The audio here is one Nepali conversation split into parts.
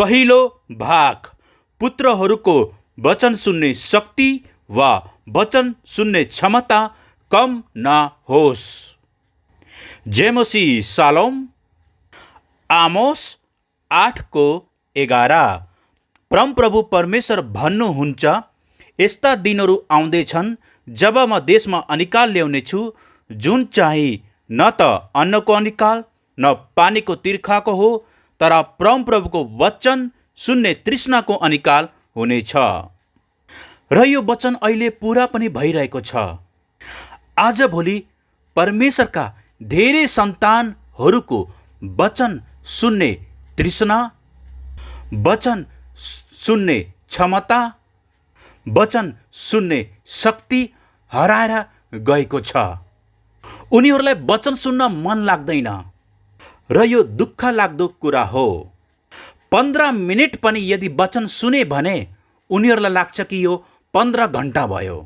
पहिलो भाग, पुत्रहरूको वचन सुन्ने शक्ति वा वचन सुन्ने क्षमता कम नहोस्। जेमसी शालोम। आमोस 8:11। परमप्रभु परमेश्वर भन्नुहुन्छ, यस्ता दिनहरू आउँदैछन् जब म देशमा अनिकाल ल्याउनेछु, जुन चाहिँ न त अन्नको अनिकाल न पानीको तिर्खाको हो, तर परमप्रभुको वचन सुन्ने तृष्णाको अनिकाल हुनेछ। र यो वचन अहिले पुरा पनि भइरहेको छ। आजभोलि परमेश्वरका धेरै सन्तानहरूको वचन सुन्ने तृष्णा, वचन सुन्ने क्षमता, वचन सुन्ने शक्ति हराएर गएको छ। उनीहरूलाई वचन सुन्न मन लाग्दैन र यो दुःख लाग्दो कुरा हो। 15 मिनट पनि यदि वचन सुने भने उनीहरूलाई लाग्छ कि यो 15 घन्टा भयो।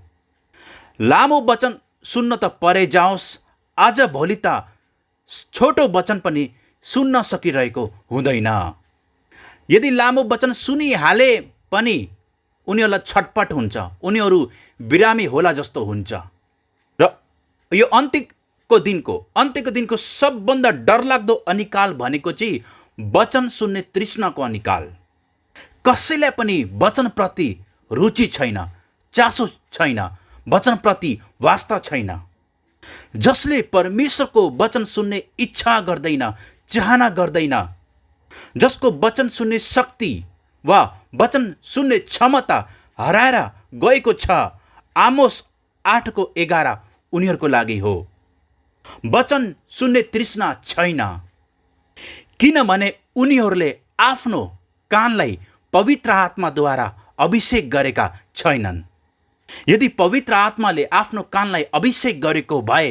लामो वचन सुन्न त परे जाओस्, आज भोलि त छोटो वचन पनि सुन्न सकिरहेको हुँदैन। यदि लामो वचन सुनिहाले पनि उनीहरूलाई छटपट हुन्छ, उनीहरू बिरामी होला जस्तो हुन्छ। र यो अन्त्यको दिनको सबभन्दा डरलाग्दो अनिकाल भनेको चाहिँ वचन सुन्ने तृष्णाको अनिकाल। कसैलाई पनि वचनप्रति रुचि छैन, चासो छैन, वचनप्रति वास्ता छैन। जसले परमेश्वरको वचन सुन्ने इच्छा गर्दैन, चाहना गर्दैन, जसको वचन सुन्ने शक्ति वा वचन सुन्ने क्षमता हराएर गएको छ, आमोस 8:11 उनीहरूको लागि हो। वचन सुन्ने तृष्णा छैन, किनभने उनीहरूले आफ्नो कानलाई पवित्र आत्माद्वारा अभिषेक गरेका छैनन्। यदि पवित्र आत्माले आफ्नो कानलाई अभिषेक गरेको भए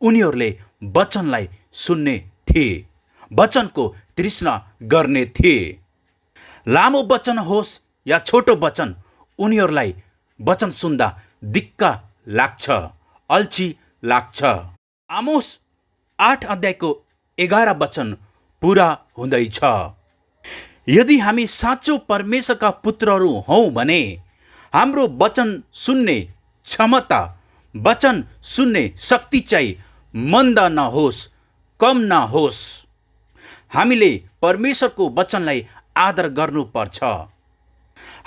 उनीहरूले वचनलाई सुन्ने थिए, वचनको तृष्णा गर्ने थिए। लामो वचन होस् या छोटो वचन, उनीहरूलाई वचन सुन्दा दिक्क लाग्छ, अल्छी लाग्छ। आमोस 8:11 वचन पुरा हुँदैछ। यदि हामी साँचो परमेश्वरका पुत्रहरू हौँ भने हाम्रो वचन सुन्ने क्षमता, वचन सुन्ने शक्ति चाहिँ मन्द नहोस्, कम नहोस्। हामीले परमेश्वरको वचनलाई आदर गर्नुपर्छ।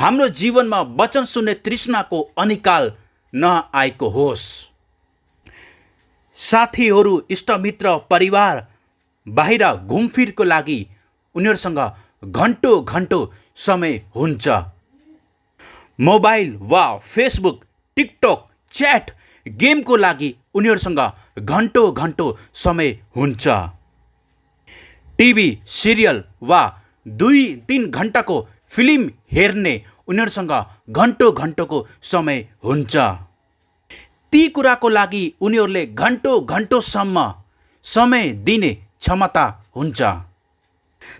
हाम्रो जीवनमा वचन सुन्ने तृष्णाको अनिकाल नआएको होस्। साथीहरू, इष्टमित्र, परिवार बाहिर घुमफिरको लागि उनीहरूसँग घन्टौँ समय हुन्छ। मोबाइल वा फेसबुक, टिकटक, च्याट, गेमको लागि उनीहरूसँग घन्टौँ समय हुन्छ। टिभी सिरियल वा 2-3 घन्टाको फिल्म हेर्ने उनीहरूसँग घन्टौँको समय हुन्छ। ती कुराको लागि उनीहरूले घन्टौँसम्म समय दिने क्षमता हुन्छ।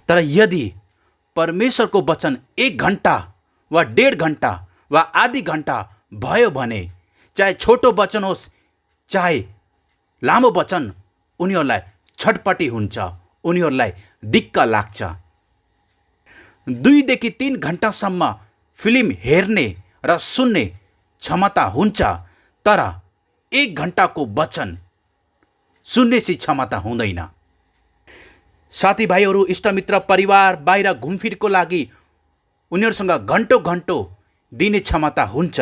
तर यदि परमेश्वरको वचन 1 घन्टा वा 1.5 घन्टा वा आधी घन्टा भयो भने, चाहे छोटो वचन होस् चाहे लामो वचन, उनीहरूलाई छटपटी हुन्छ, उनीहरूलाई दिक्क लाग्छ। 2देखि 3 घन्टासम्म फिल्म हेर्ने र सुन्ने क्षमता हुन्छ, तर 1 घन्टाको वचन सुन्ने चाहिँ क्षमता हुँदैन। साथीभाइहरू, इष्टमित्र, परिवार बाहिर घुमफिरको लागि उनीहरूसँग घन्टौँ दिने क्षमता हुन्छ।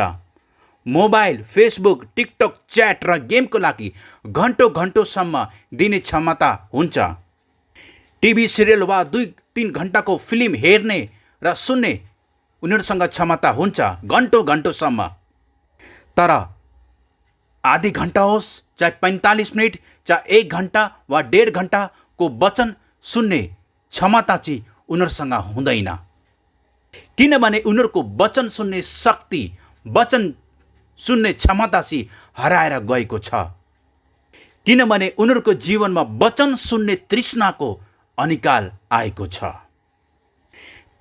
मोबाइल, फेसबुक, टिकटक, च्याट र गेमको लागि घन्टौँसम्म दिने क्षमता हुन्छ। टिभी सिरियल वा 2-3 घन्टाको फिल्म हेर्ने र सुन्ने उनीहरूसँग क्षमता हुन्छ घन्टौँसम्म। तर आधी घन्टा होस्, चाहे 45 मिनट, चाहे 1 घन्टा वा 1.5 घन्टाको वचन सुन्ने क्षमता चाहिँ उनीहरूसँग हुँदैन। किनभने उनीहरूको वचन सुन्ने शक्ति, वचन सुन्ने क्षमता चाहिँ हराएर गएको छ। किनभने उनीहरूको जीवनमा वचन सुन्ने तृष्णाको अनिकाल आएको छ।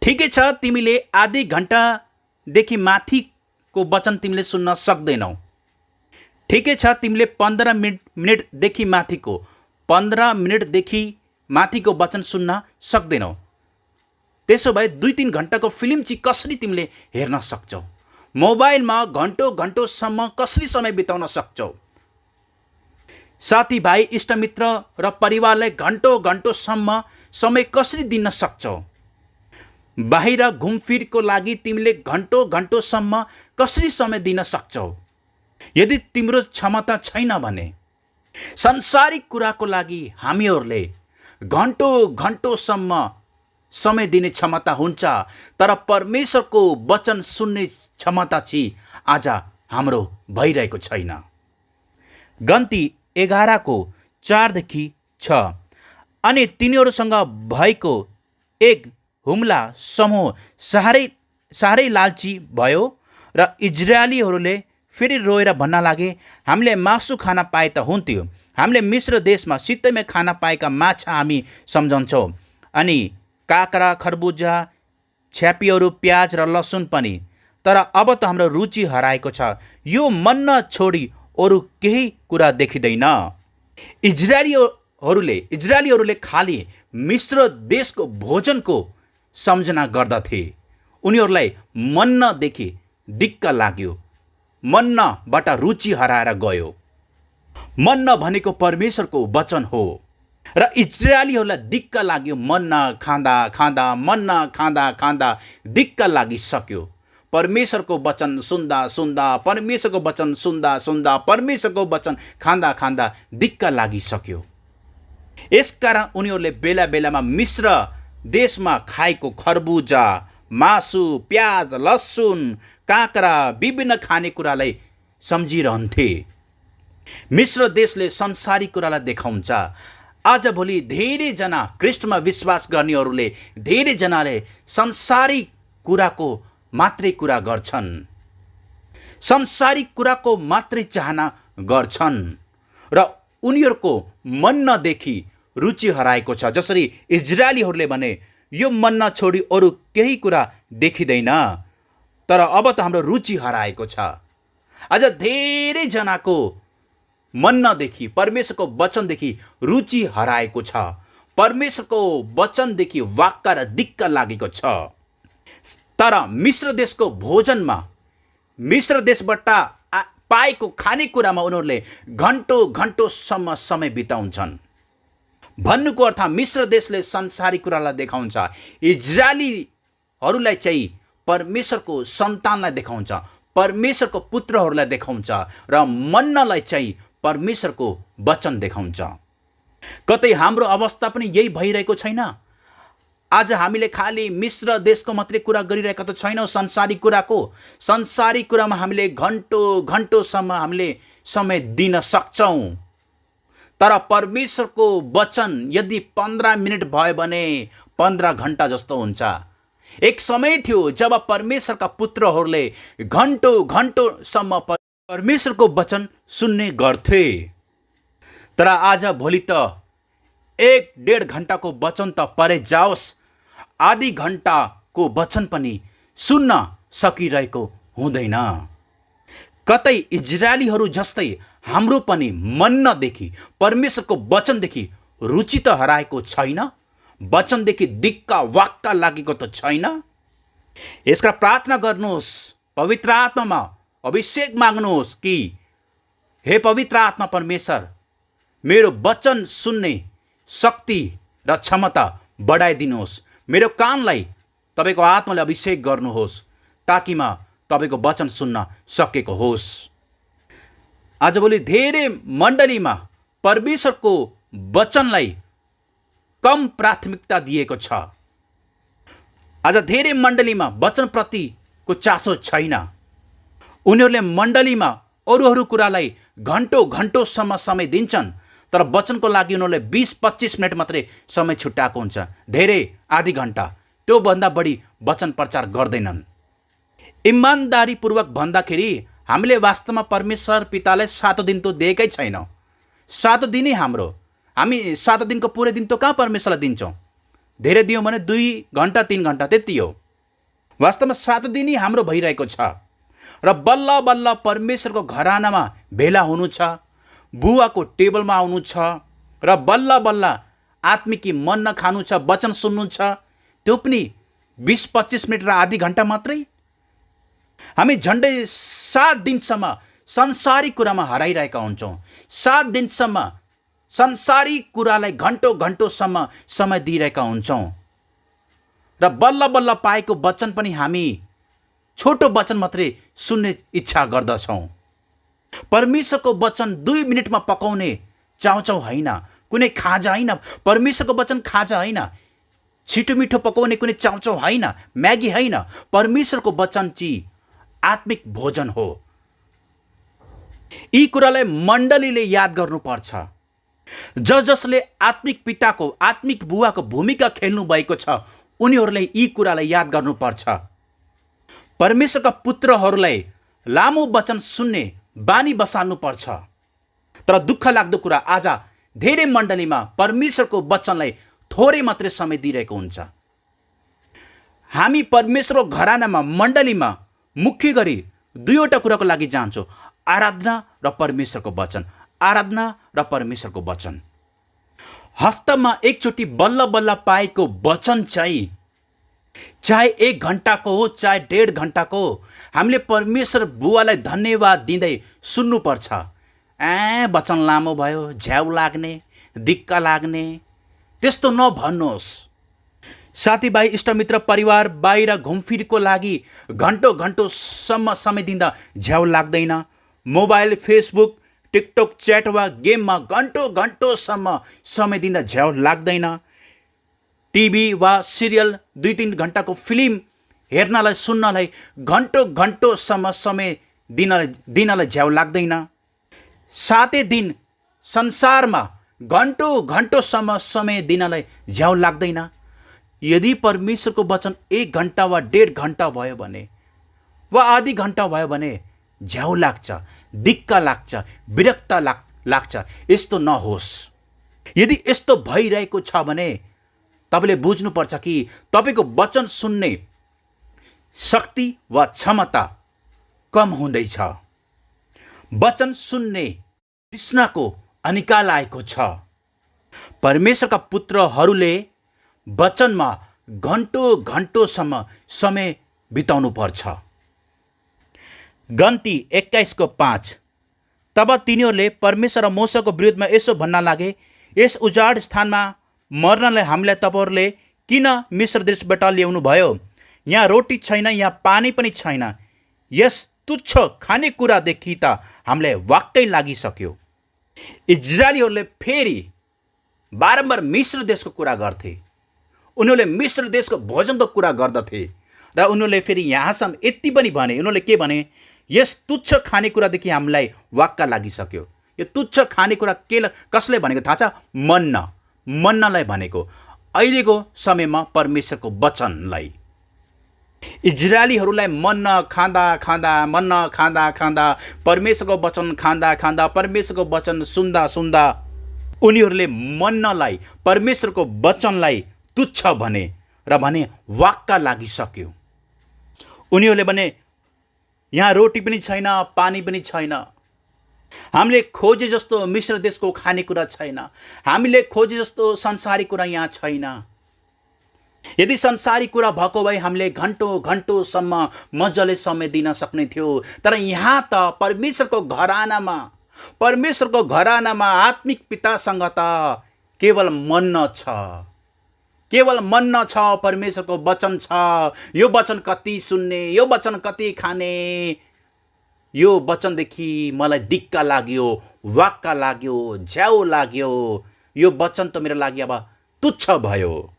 ठिकै छ, तिमीले आधी घन्टादेखि माथिको वचन तिमीले सुन्न सक्दैनौ। ठिकै छ, तिमीले 15 मिनटदेखि माथिको 15 मिनटदेखि माथिको वचन सुन्न सक्दैनौ। त्यसो भए 2-3 घन्टाको फिल्म चाहिँ कसरी तिमीले हेर्न सक्छौ? मोबाइलमा घन्टौँ घन्टौँसम्म कसरी समय बिताउन सक्छौ? साथीभाइ, इष्टमित्र र परिवारलाई घन्टौँ घन्टौँसम्म समय कसरी दिन सक्छौ? बाहिर घुमफिरको लागि तिमीले घन्टौँ घन्टौँसम्म कसरी समय दिन सक्छौ? यदि तिम्रो क्षमता छैन भने सांसारिक कुराको लागि हामीहरूले घन्टौँ घन्टौँसम्म समय दिने क्षमता हुन्छ, तर परमेश्वरको वचन सुन्ने क्षमता चाहिँ आज हाम्रो भइरहेको छैन। गन्ती 11:4-6। अनि तिनीहरूसँग भएको एक हुम्ला समूह साह्रै लालची भयो र इजरायलीहरूले फेरि रोएर भन्न लागे, हामीले मासु खान पाए त हुन्थ्यो, हामीले मिश्र देशमा शीतमै खान पाएका माछा हामी सम्झन्छौँ, अनि काँक्रा, खरबुजा, छ्यापीहरू, प्याज र लसुन पनि। तर अब त हाम्रो रुचि हराएको छ, यो मन्ना छोडी अरू केही कुरा देखिँदैन। इजरायलीहरूले खालि मिश्र देशको भोजनको सम्झना गर्दथे। उनीहरूलाई मन्नादेखि दिक्क लाग्यो, मन्नाबाट रुचि हराएर गयो। मन्ना भनेको परमेश्वरको वचन हो र इजरायलीहरूलाई दिक्क लाग्यो। मन्ना खाँदा खाँदा, मन्ना खाँदा खाँदा दिक्क लागिसक्यो। परमेश्वरको वचन सुन्दा सुन्दा, परमेश्वरको वचन सुन्दा सुन्दा, परमेश्वरको वचन खाँदा खाँदा दिक्क लागिसक्यो। यसकारण उनीहरूले बेला बेलामा मिश्र देशमा खाएको खरबुजा, मासु, प्याज, लसुन, काँक्रा, विभिन्न खानेकुरालाई सम्झिरहन्थे। मिश्र देशले संसारी कुरालाई देखाउँछ। आजभोलि धेरैजना ख्रीष्टमा विश्वास गर्नेहरूले धेरैजनाले संसारिक कुराको मात्रै कुरा गर्छन्, संसारिक कुराको मात्रै चाहना गर्छन् र उनीहरूको मन्नादेखि रुचि हराएको छ। जसरी इजरायलीहरूले भने, यो मन्ना छोडी अरू केही कुरा देखिँदैन, तर अब त हाम्रो रुचि हराएको छ। आज धेरैजनाको मन्नादेखि, परमेश्वरको वचनदेखि रुचि हराएको छ। परमेश्वरको वचनदेखि वाक्क र दिक्क लागेको छ। तर मिश्र देशको भोजनमा, मिश्र देशबाट पाएको खानेकुरामा उनीहरूले घन्टौँ घन्टौँसम्म समय बिताउँछन्। भन्नुको अर्थ मिश्र देशले संसारी कुरालाई देखाउँछ, इजरायलीहरूलाई चाहिँ परमेश्वरको सन्तानलाई देखाउँछ, परमेश्वरको पुत्रहरूलाई देखाउँछ र मन्नालाई चाहिँ परमेश्वरको वचन देखाउँछ। कतै हाम्रो अवस्था पनि यही भइरहेको छैन? आज हामीले खालि मिश्र देशको मात्रै कुरा गरिरहेका त छैनौँ, संसारी कुराको। संसारी कुरामा हामीले घन्टौँ घन्टौँसम्म हामीले समय दिन सक्छौँ, तर परमेश्वरको वचन यदि 15 मिनट भयो भने 15 घन्टा जस्तो हुन्छ। एक समय थियो जब परमेश्वरका पुत्रहरूले घन्टौँ घन्टौँसम्म परमेश्वरको वचन सुन्ने गर्थे। तर आज भोलि त 1-1.5 घन्टाको वचन त परे जाओस्, आधी घन्टाको वचन पनि सुन्न सकिरहेको हुँदैन। कतै इजरायलीहरू जस्तै हाम्रो पनि मन्नादेखि, परमेश्वरको वचनदेखि रुचि त हराएको छैन, वचनदेखि दिक्क वाक्क लागेको त छैन। यसका प्रार्थना गर्नुहोस्, पवित्र आत्मामा अभिषेक माग्नुहोस् कि हे पवित्र आत्मा परमेश्वर, मेरो वचन सुन्ने शक्ति र क्षमता बढाइदिनुहोस्। मेरो कानलाई तपाईँको आत्माले अभिषेक गर्नुहोस् ताकि म तपाईँको वचन सुन्न सकेको होस्। आजभोलि धेरै मण्डलीमा परमेश्वरको वचनलाई कम प्राथमिकता दिएको छ। आज धेरै मण्डलीमा वचनप्रतिको चासो छैन। उनीहरूले मण्डलीमा अरू कुरालाई घन्टौँ घन्टौँसम्म समय दिन्छन्, तर वचनको लागि उनीहरूले 20-25 मिनट मात्रै समय छुट्याएको हुन्छ। धेरै आधी घन्टा, त्योभन्दा बढी वचन प्रचार गर्दैनन्। इमान्दारीपूर्वक भन्दाखेरि हामीले वास्तवमा परमेश्वर पितालाई 7 दिन त दिएकै छैनौँ। 7 दिनै हाम्रो, हामी 7 दिनको पुरै दिन त कहाँ परमेश्वरलाई दिन्छौँ? धेरै दियौँ भने 2 घन्टा 3 घन्टा त्यति हो। वास्तवमा 7 दिनै हाम्रो भइरहेको छ र बल्ल बल्ल परमेश्वरको घरानामा भेला हुनु छ, बुवाको टेबलमा आउनु छ र बल्ल बल्ल आत्मिकी मन्ना खानु छ, वचन सुन्नु छ। त्यो पनि 20-25 मिनट र आधी घन्टा मात्रै? हामी झन्डै 7 दिनसम्म संसारिक कुरामा हराइरहेका हुन्छौँ। 7 दिनसम्म संसारिक कुरालाई घन्टौँसम्म समय दिइरहेका हुन्छौँ र बल्ल बल्ल पाएको वचन पनि हामी छोटो वचन मात्रै सुन्ने इच्छा गर्दछौँ। परमेश्वरको वचन 2 मिनटमा पकाउने चाउचाउ होइन, कुनै खाजा होइन। परमेश्वरको वचन खाजा होइन, छिटो मिठो पकाउने कुनै चाउचाउ होइन, म्यागी होइन। परमेश्वरको वचन चाहिँ आत्मिक भोजन हो। यी कुरालाई मण्डलीले याद गर्नुपर्छ। जसले आत्मिक पिताको, आत्मिक बुवाको भूमिका खेल्नु भएको छ, उनीहरूले यी कुरालाई याद गर्नुपर्छ। परमेश्वरका पुत्रहरूलाई लामो वचन सुन्ने बानी बसाल्नुपर्छ। तर दुःख लाग्दो कुरा, आज धेरै मण्डलीमा परमेश्वरको वचनलाई थोरै मात्रै समय दिइरहेको हुन्छ। हामी परमेश्वरको घरानामा, मण्डलीमा मुख्य गरी 2वटा कुराको लागि जान्छौँ, आराधना र परमेश्वरको वचन। आराधना र परमेश्वरको वचन। हप्तामा एकचोटि बल्ल बल्ल पाएको वचन चाहिँ चाहे 1 घन्टाको हो, चाहे 1.5 घन्टाको हो, हामीले परमेश्वर बुवालाई धन्यवाद दिँदै सुन्नुपर्छ। वचन लामो भयो, झ्याउ लाग्ने, दिक्क लाग्ने, त्यस्तो नभन्नुहोस्। साथीभाइ, इष्टमित्र, परिवार बाहिर घुमफिरको लागि घन्टौँसम्म समय दिँदा झ्याउ लाग्दैन? मोबाइल, फेसबुक, टिकटक, च्याट वा गेममा घन्टौँसम्म समय दिँदा झ्याउ लाग्दैन? टिभी वा सिरियल 2-3 घन्टाको फिल्म हेर्नलाई, सुन्नलाई घन्टौँसम्म समय दिनलाई झ्याउ लाग्दैन? 7 दिन संसारमा घन्टौँसम्म समय दिनलाई झ्याउ लाग्दैन? यदि परमेश्वरको वचन 1 घन्टा वा 1.5 घन्टा भयो भने, वा आधी घन्टा भयो भने झ्याउ लाग्छ, दिक्क लाग्छ, विरक्त लाग्छ। यस्तो नहोस्। यदि यस्तो भइरहेको छ भने तपाईँले बुझ्नुपर्छ कि तपाईँको वचन सुन्ने शक्ति वा क्षमता कम हुँदैछ। वचन सुन्ने तृष्णाको अनिकाल आएको छ। परमेश्वरका पुत्रहरूले वचनमा घन्टौँसम्म समय बिताउनु पर्छ। गन्ती 21:5। तब तिनीहरूले परमेश्वर र मोशाको विरुद्धमा यसो भन्न लागे, यस उजाड स्थानमा मर्नलाई हामीलाई तपाईँहरूले किन मिस्र देशबाट ल्याउनु भयो? यहाँ रोटी छैन, यहाँ पानी पनि छैन। यस तुच्छ खानेकुरादेखि त हामीलाई वाक्कै लागिसक्यो। इजरायलीहरूले फेरि बारम्बार मिस्र देशको कुरा गर्थे। उनीहरूले मिस्र देशको भोजनको कुरा गर्दथे र उनीहरूले फेरि यहाँसम्म यति पनि भने, उनीहरूले के भने, यस तुच्छ खानेकुरादेखि हामीलाई वाक्का लागिसक्यो। यो तुच्छ खानेकुरा कसले भनेको थाहा छ? मन्नालाई भनेको। अहिलेको समयमा परमेश्वरको वचनलाई। इजरायलीहरूलाई मन्ना खाँदा परमेश्वरको वचन खाँदा परमेश्वरको वचन सुन्दा उनीहरूले मन्नालाई, परमेश्वरको वचनलाई तुच्छ भने र भने वाक्का लागिसक्यो। उनीहरूले भने यहाँ रोटी पनि छैन, पानी पनि छैन। हामीले खोजे जस्तो मिस्र देशको खानेकुरा छैन। हामीले खोजे जस्तो संसारी कुरा यहाँ छैन। यदि संसारी कुरा भएको भए हामीले घन्टौँसम्म मजाले समय दिन सक्ने थियो। तर यहाँ त परमेश्वरको घरानामा आत्मिक पितासँग त केवल मन्न छ। परमेश्वरको वचन छ। यो वचन कति सुन्ने, यो वचन कति खाने। यो वचनदेखि मलाई दिक्क लाग्यो, वाक्का लाग्यो, झ्याउ लाग्यो। यो वचन त मेरो लागि अब तुच्छ भयो।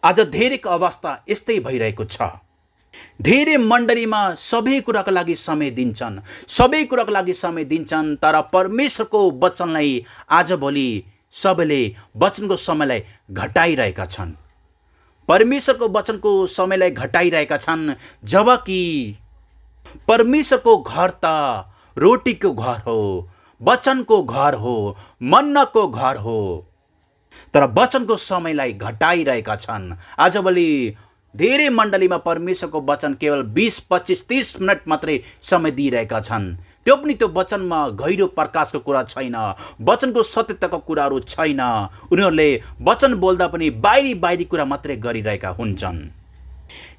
आज धेरैको अवस्था यस्तै भइरहेको छ। धेरै मण्डलीमा सबै कुराको लागि समय दिन्छन्, तर परमेश्वरको वचनलाई आजभोलि सबैले वचनको समयलाई घटाइरहेका छन्। परमेश्वरको वचनको समयलाई घटाइरहेका छन्, जबकि परमेश्वरको घर त रोटीको घर हो, वचनको घर हो, मन्नको घर हो। तर वचनको समयलाई घटाइरहेका छन्। आजभोलि धेरै मण्डलीमा परमेश्वरको वचन केवल 20, 25, 30 मिनट मात्रै समय दिइरहेका छन्। त्यो पनि त्यो वचनमा गहिरो प्रकाशको कुरा छैन, वचनको सत्यताको कुराहरू छैन। उनीहरूले वचन बोल्दा पनि बाहिरी कुरा मात्रै गरिरहेका हुन्छन्।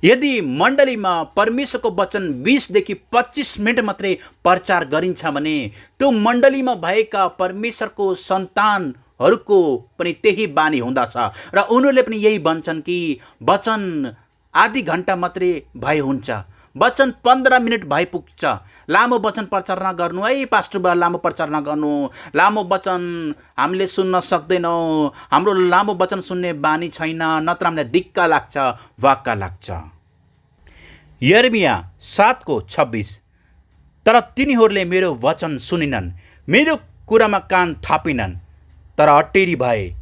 यदि मण्डलीमा परमेश्वरको वचन 20 देखि 25 मिनट मात्रै प्रचार गरिन्छ भने त्यो मण्डलीमा भएका परमेश्वरको सन्तानहरूको पनि त्यही बानी हुँदछ र उनीहरूले पनि यही भन्छन् कि वचन आधी घन्टा मात्रै भए हुन्छ, वचन 15 मिनट भए पुग्छ, लामो वचन प्रचार नगर्नु है पास्टर बा, लामो प्रचार नगर्नु, लामो वचन हामीले सुन्न सक्दैनौँ, हाम्रो लामो वचन सुन्ने बानी छैन, नत्र हामीलाई दिक्क लाग्छ, वाक्क लाग्छ। यर्मिया 7:26 तर तिनीहरूले मेरो वचन सुनिनन्, मेरो कुरामा कान थापिनन्, तर अटेरी भए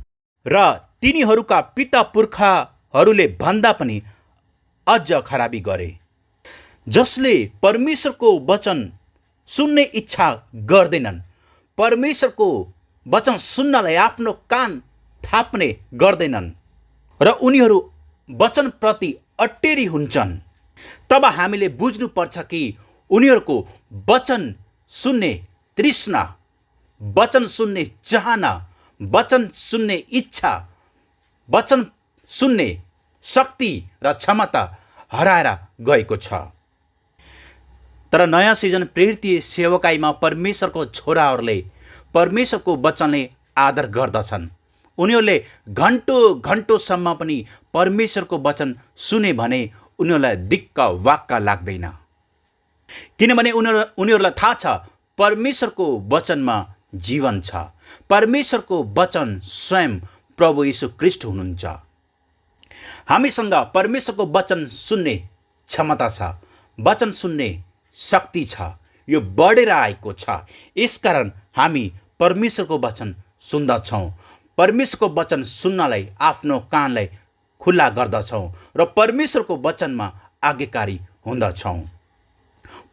र तिनीहरूका पिता पुर्खाहरूले भन्दा पनि अझ खराबी गरे। जसले परमेश्वरको वचन सुन्ने इच्छा गर्दैनन्, परमेश्वरको वचन सुन्नलाई आफ्नो कान थाप्ने गर्दैनन् र उनीहरू वचनप्रति अटेरी हुन्छन्, तब हामीले बुझ्नुपर्छ कि उनीहरूको वचन सुन्ने तृष्णा, वचन सुन्ने चाहना, वचन सुन्ने इच्छा, वचन सुन्ने शक्ति र क्षमता हराएर गएको छ। तर नयाँ सिजन प्रेरितीय सेवकाईमा परमेश्वरको छोराहरूले परमेश्वरको वचनले आदर गर्दछन्। उनीहरूले घन्टो घन्टोसम्म पनि परमेश्वरको वचन सुने भने उनीहरूलाई दिक्क वाक्क लाग्दैन, किनभने उनीहरूलाई थाहा छ परमेश्वरको वचनमा जीवन छ। परमेश्वरको वचन स्वयं प्रभु यीशु ख्रीष्ट हुनुहुन्छ। हामीसँग परमेश्वरको वचन सुन्ने क्षमता छ, वचन सुन्ने शक्ति छ, यो बढेर आएको छ। यसकारण हामी परमेश्वरको वचन सुन्दछौँ, परमेश्वरको वचन सुन्नलाई आफ्नो कानलाई खुल्ला गर्दछौँ र परमेश्वरको वचनमा आज्ञाकारी हुँदछौँ।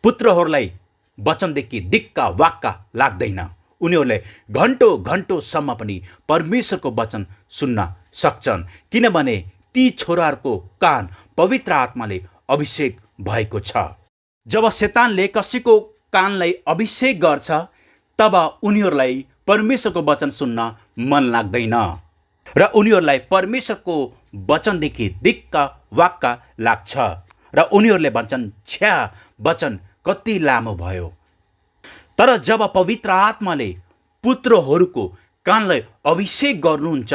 पुत्रहरूलाई वचनदेखि दिक्क वाक्क लाग्दैन, उनीहरूले घन्टो घन्टोसम्म पनि परमेश्वरको वचन सुन्न सक्छन्, किनभने ती छोराहरूको कान पवित्र आत्माले अभिषेक भएको छ। जब शैतानले कसैको कानलाई अभिषेक गर्छ तब उनीहरूलाई परमेश्वरको वचन सुन्न मन लाग्दैन र उनीहरूलाई परमेश्वरको वचनदेखि दिक्क वाक्क लाग्छ र उनीहरूले भन्छन् छ्या, वचन कति लामो भयो। तर जब पवित्र आत्माले पुत्रहरूको कानलाई अभिषेक गर्नुहुन्छ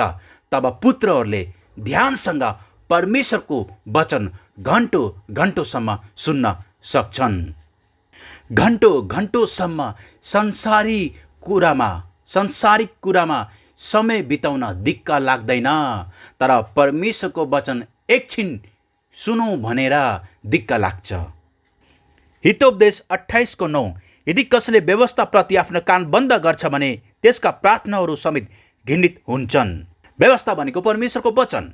तब पुत्रहरूले ध्यानसँग परमेश्वरको वचन घन्टो घन्टोसम्म सुन्न सक्छन्। घन्टो घन्टोसम्म संसारिक कुरामा समय बिताउन दिक्क लाग्दैन, तर परमेश्वरको वचन एकछिन सुनौँ भनेर दिक्क लाग्छ। हितोपदेश 28:9 यदि कसैले व्यवस्थाप्रति आफ्नो कान बन्द गर्छ भने त्यसका प्रार्थनाहरू समेत घृणित हुन्छन्। व्यवस्था भनेको परमेश्वरको वचन।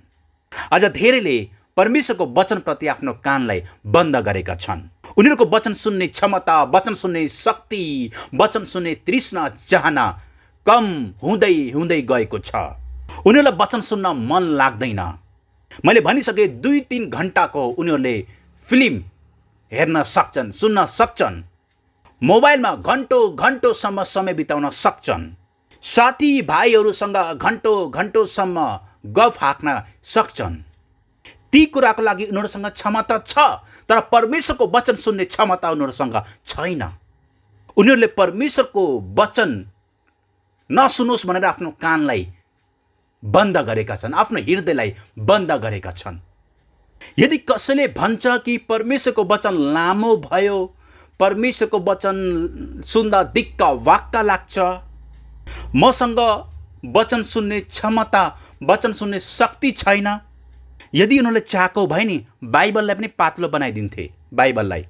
अझ धेरैले परमेश्वरको वचनप्रति आफ्नो कानलाई बन्द गरेका छन्। उनीहरूको वचन सुन्ने क्षमता, वचन सुन्ने शक्ति, वचन सुन्ने तृष्णा चाहना कम हुँदै हुँदै गएको छ। उनीहरूलाई वचन सुन्न मन लाग्दैन। मैले भनिसके 2-3 घन्टाको उनीहरूले फिल्म हेर्न सक्छन्, सुन्न सक्छन्, मोबाइलमा घन्टो घन्टोसम्म समय बिताउन सक्छन्, साथी भाइहरूसँग घन्टो घन्टोसम्म गफ हाँक्न सक्छन्। ती कुराको लागि उनीहरूसँग क्षमता छ, तर परमेश्वरको वचन सुन्ने क्षमता उनीहरूसँग छैन। उनीहरूले परमेश्वरको वचन नसुनोस् भनेर आफ्नो कानलाई बन्द गरेका छन्, आफ्नो हृदयलाई बन्द गरेका छन्। यदि कसैले भन्छ कि परमेश्वरको वचन लामो भयो, परमेश्वरको वचन सुन्दा दिक्क वाक्क लाग्छ, मसँग वचन सुन्ने क्षमता, वचन सुन्ने शक्ति छैन, यदि उनीहरूले चाहेको भए नि बाइबललाई पनि पातलो बनाइदिन्थे। बाइबललाई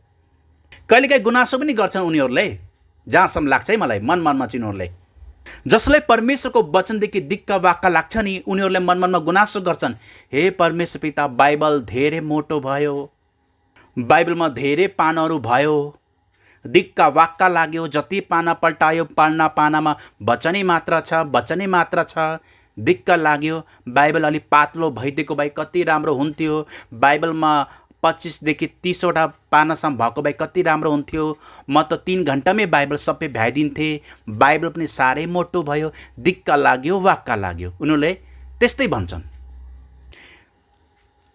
कहिलेकाहीँ गुनासो पनि गर्छन् उनीहरूले, जहाँसम्म लाग्छ है मलाई, मनमा चाहिँ उनीहरूले जसलाई परमेश्वरको वचनदेखि दिक्क वाक्क लाग्छ नि उनीहरूले मनमा गुनासो गर्छन्, हे परमेश्वर पिता, बाइबल धेरै मोटो भयो, बाइबलमा धेरै पानाहरू भयो, दिक्क वाक्क लाग्यो, जति पाना पल्टायो पानामा वचनै मात्र छ, वचनै मात्र छ, दिक्क लाग्यो। बाइबल अलिक पातलो भइदिएको भए कति राम्रो हुन्थ्यो, बाइबलमा 25 देखि 30 पानासम्म भएको भए कति राम्रो हुन्थ्यो, म त 3 घन्टामै बाइबल सबै भ्याइदिन्थेँ, बाइबल पनि साह्रै मोटो भयो, दिक्क लाग्यो, वाक्क लाग्यो। उनीहरूले त्यस्तै भन्छन्।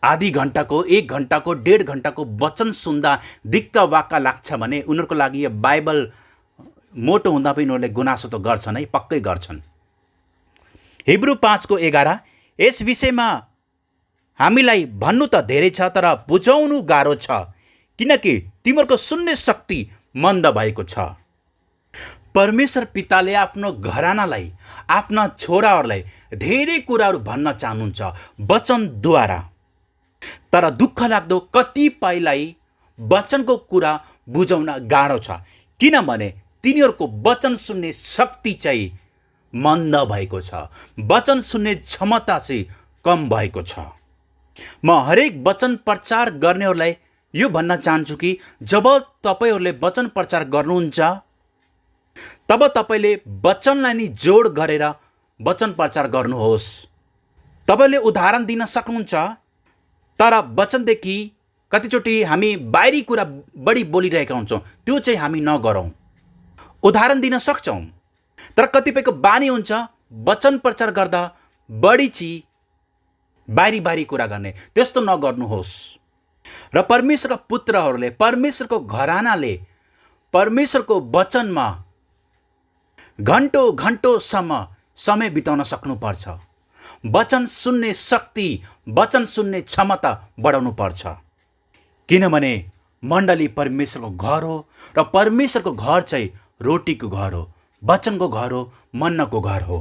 आधी घन्टाको, 1 घन्टाको, 1.5 घन्टाको वचन सुन्दा दिक्क वाक्क लाग्छ भने उनीहरूको लागि यो बाइबल मोटो हुँदा पनि उनीहरूले गुनासो त गर्छन् है, पक्कै गर्छन्। हिब्रू 5:11 यस विषयमा हामीलाई भन्नु त धेरै छ, तर बुझाउनु गाह्रो छ, किनकि तिमीहरूको सुन्ने शक्ति मन्द भएको छ। परमेश्वर पिताले आफ्नो घरानालाई, आफ्ना छोराहरूलाई धेरै कुराहरू भन्न चाहनुहुन्छ वचनद्वारा, तर दुःख लाग्दो कतिपयलाई वचनको कुरा बुझाउन गाह्रो छ, किनभने तिनीहरूको वचन सुन्ने शक्ति चाहिँ मन्द भएको छ, वचन सुन्ने क्षमता चाहिँ कम भएको छ। म हरेक वचन प्रचार गर्नेहरूलाई यो भन्न चाहन्छु कि जब तपाईँहरूले वचन प्रचार गर्नुहुन्छ तब तपाईँले वचनलाई नि जोड गरेर वचन प्रचार गर्नुहोस्। तपाईँले उदाहरण दिन सक्नुहुन्छ, तर वचनदेखि कतिचोटि हामी बाहिरी कुरा बढी बोलिरहेका हुन्छौँ, त्यो चाहिँ हामी नगरौँ। उदाहरण दिन सक्छौँ, तर कतिपयको बानी हुन्छ वचन प्रचार गर्दा बढी चाहिँ बाहिरी कुरा गर्ने, त्यस्तो नगर्नुहोस्। र परमेश्वरका पुत्रहरूले, परमेश्वरको घरानाले परमेश्वरको वचनमा घन्टौँसम्म समय बिताउन सक्नुपर्छ। वचन सुन्ने शक्ति, वचन सुन्ने क्षमता बढाउनु पर्छ, किनभने मण्डली परमेश्वरको घर हो र परमेश्वरको घर चाहिँ रोटीको घर हो, वचनको घर हो, मन्नको घर हो।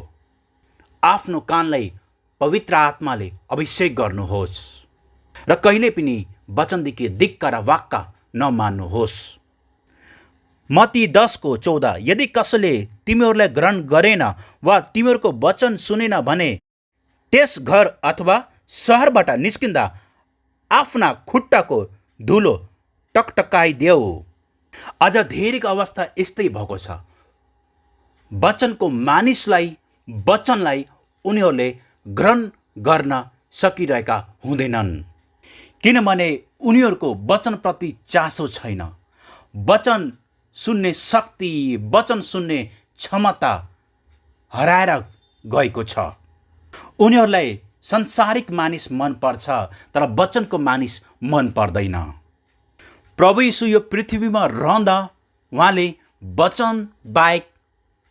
आफ्नो कानलाई पवित्र आत्माले अभिषेक गर्नुहोस् र कहिले पनि वचनदेखि दिक्क र वाक्क नमान्नुहोस्। मत्ती 10:14 यदि कसैले तिमीहरूलाई ग्रहण गरेन वा तिमीहरूको वचन सुनेन भने त्यस घर अथवा सहरबाट निस्किँदा आफ्ना खुट्टाको धुलो टकटकाइदेऊ। अझ धेरैको अवस्था यस्तै भएको छ, वचनको मानिसलाई, वचनलाई उनीहरूले ग्रहण गर्न सकिरहेका हुँदैनन्, किनभने उनीहरूको वचनप्रति चासो छैन। वचन सुन्ने शक्ति, वचन सुन्ने क्षमता हराएर गएको छ। उनीहरूलाई संसारिक मानिस मन पर्छ, तर वचनको मानिस मन पर्दैन। प्रभु यीशु यो पृथ्वीमा रहँदा उहाँले वचन बाहेक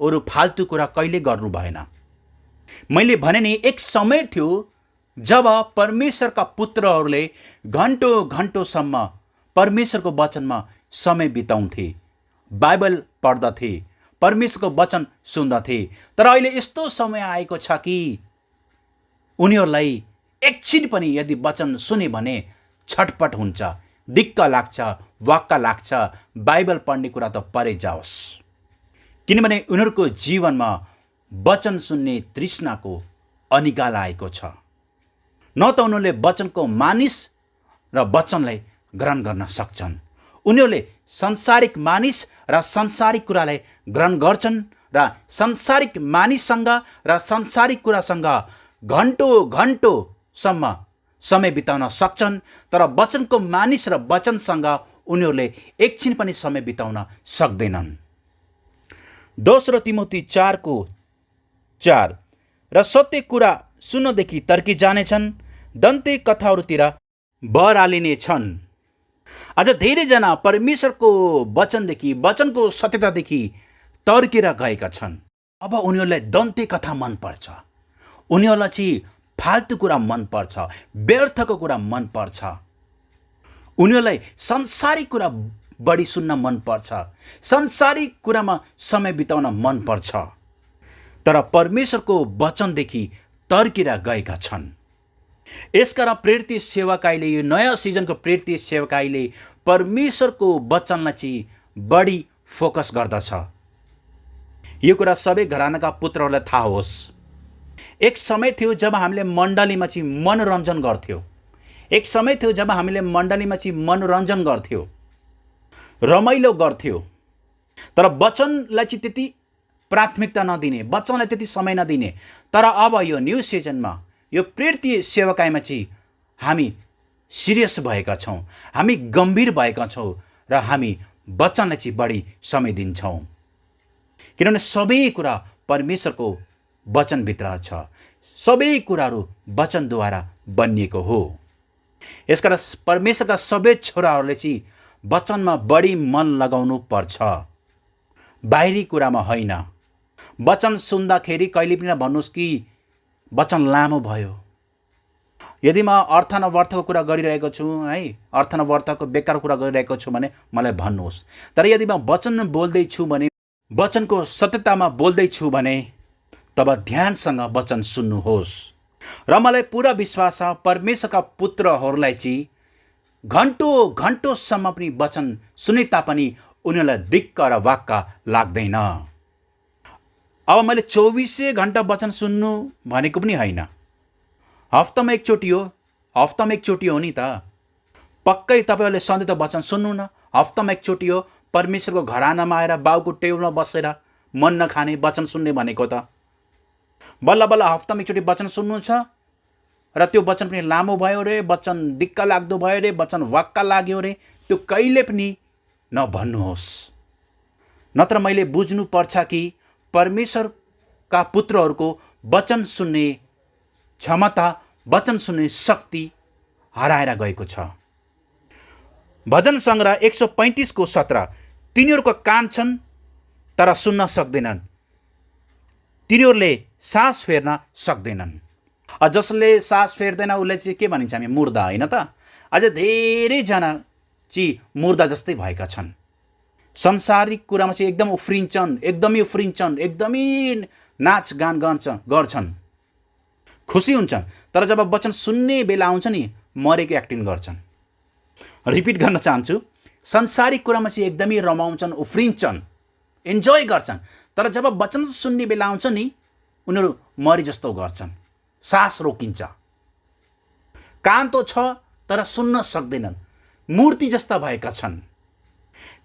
अरू फाल्तु कुरा कहिले गर्नु भएन। मैले भने नि, एक समय थियो जब परमेश्वरका पुत्रहरूले घन्टौँसम्म परमेश्वरको वचनमा समय बिताउँथे, बाइबल पढ्दथे, परमेश्वरको वचन सुन्दथे। तर अहिले यस्तो समय आएको छ कि उनीहरूलाई एकछिन पनि यदि वचन सुने भने छटपट हुन्छ, दिक्क लाग्छ, वाक्क लाग्छ, बाइबल पढ्ने कुरा त परै जाओस्, किनभने उनीहरूको जीवनमा वचन सुन्ने तृष्णाको अनिकाल आएको छ। न त उनीहरूले वचनको मानिस र वचनलाई ग्रहण गर्न सक्छन्। उनीहरूले संसारिक मानिस र संसारिक कुरालाई ग्रहण गर्छन् र संसारिक मानिससँग र संसारिक कुरासँग घन्टौँसम्म समय बिताउन सक्छन्, तर वचनको मानिस र वचनसँग उनीहरूले एकछिन पनि समय बिताउन सक्दैनन्। 2 तिमोथी 4:4 र सत्य कुरा सुन्नदेखि तर्की जानेछन्, दन्ते कथाहरूतिर बहरालिने छन्। अझ धेरैजना परमेश्वरको वचनदेखि, वचनको सत्यतादेखि तर्केर गएका छन्। अब उनीहरूलाई दन्ते कथा मनपर्छ, उनीहरूलाई चाहिँ फाल्तु कुरा मनपर्छ, व्यर्थको कुरा मनपर्छ, उनीहरूलाई संसारिक कुरा बढी सुन्न मनपर्छ, संसारिक कुरामा समय बिताउन मनपर्छ, तर परमेश्वरको वचनदेखि तर्केर गएका छन्। यसकारण प्रेरित सेवकाईले, यो नयाँ सिजनको प्रेरित सेवकाईले परमेश्वरको वचनलाई चाहिँ बढी फोकस गर्दछ। यो कुरा सबै घरानाका पुत्रहरूलाई थाहा होस्। एक समय थियो जब हामीले मण्डलीमा चाहिँ मनोरञ्जन गर्थ्यौँ, एक समय थियो जब हामीले मण्डलीमा चाहिँ मनोरञ्जन गर्थ्यौँ, रमाइलो गर्थ्यौँ, तर वचनलाई चाहिँ त्यति प्राथमिकता नदिने, वचनलाई त्यति समय नदिने। तर अब यो न्यू सिजनमा, यो प्रेरित सेवकाईमा चाहिँ हामी सिरियस भएका छौँ, हामी गम्भीर भएका छौँ र हामी वचनलाई चाहिँ बढी समय दिन्छौँ, किनभने सबै कुरा परमेश्वरको वचनभित्र छ, सबै कुराहरू वचनद्वारा बनिएको हो। यसकारण परमेश्वरका सबै छोराहरूले चाहिँ वचनमा बढी मन लगाउनु पर्छ, बाहिरी कुरामा होइन। वचन सुन्दाखेरि कहिले पनि भन्नुहोस् कि वचन लामो भयो। यदि म अर्थ नवर्थको कुरा गरिरहेको छु है, अर्थ नवर्थको बेकार कुरा गरिरहेको छु भने मलाई भन्नुहोस्। तर यदि म वचन बोल्दैछु भने, वचनको सत्यतामा बोल्दैछु भने तब ध्यानसँग वचन सुन्नुहोस्। र मलाई पुरा विश्वास छ परमेश्वरका पुत्रहरूलाई चाहिँ घन्टोसम्म पनि वचन सुने तापनि उनीहरूलाई दिक्क र वाक्क लाग्दैन। अब मैले 24 घन्टा वचन सुन्नु भनेको पनि होइन, हप्तामा एकचोटि हो नि त। पक्कै तपाईँहरूले सधैँ त वचन सुन्नु न, हप्तामा एकचोटि हो। परमेश्वरको घरानामा आएर बाउको टेबलमा बसेर मन नखाने वचन सुन्ने भनेको त बल्ल बल्ल हप्तामा एकचोटि वचन सुन्नु छ, र त्यो वचन पनि लामो भयो रे, वचन दिक्क लाग्दो भयो रे, वचन वाक्क लाग्यो रे, त्यो कहिले पनि नभन्नुहोस्। नत्र मैले बुझ्नुपर्छ कि परमेश्वरका पुत्रहरूको वचन सुन्ने क्षमता, वचन सुन्ने शक्ति हराएर गएको छ। भजन सङ्ग्रह 135 को 17, तिनीहरूको कान छन् तर सुन्न सक्दैनन्, तिनीहरूले सास फेर्न सक्दैनन्। जसले सास फेर्दैन उसले चाहिँ के भनिन्छ हामी? मुर्दा, होइन त? अझ धेरैजना चाहिँ मुर्दा जस्तै भएका छन्। संसारिक कुरामा चाहिँ एकदम उफ्रिन्छन्, एकदमै नाचगान गर्छन्, खुसी हुन्छन्। तर जब वचन सुन्ने बेला आउँछ नि, मरेको एक्टिङ गर्छन्। रिपिट गर्न चाहन्छु, संसारिक कुरामा चाहिँ एकदमै रमाउँछन्, उफ्रिन्छन्, इन्जोय गर्छन्। तर जब वचन सुन्ने बेला आउँछ नि, उनीहरू मरे जस्तो गर्छन्, सास रोकिन्छ। कान त छ तर सुन्न सक्दैनन्, मूर्ति जस्ता भएका छन्।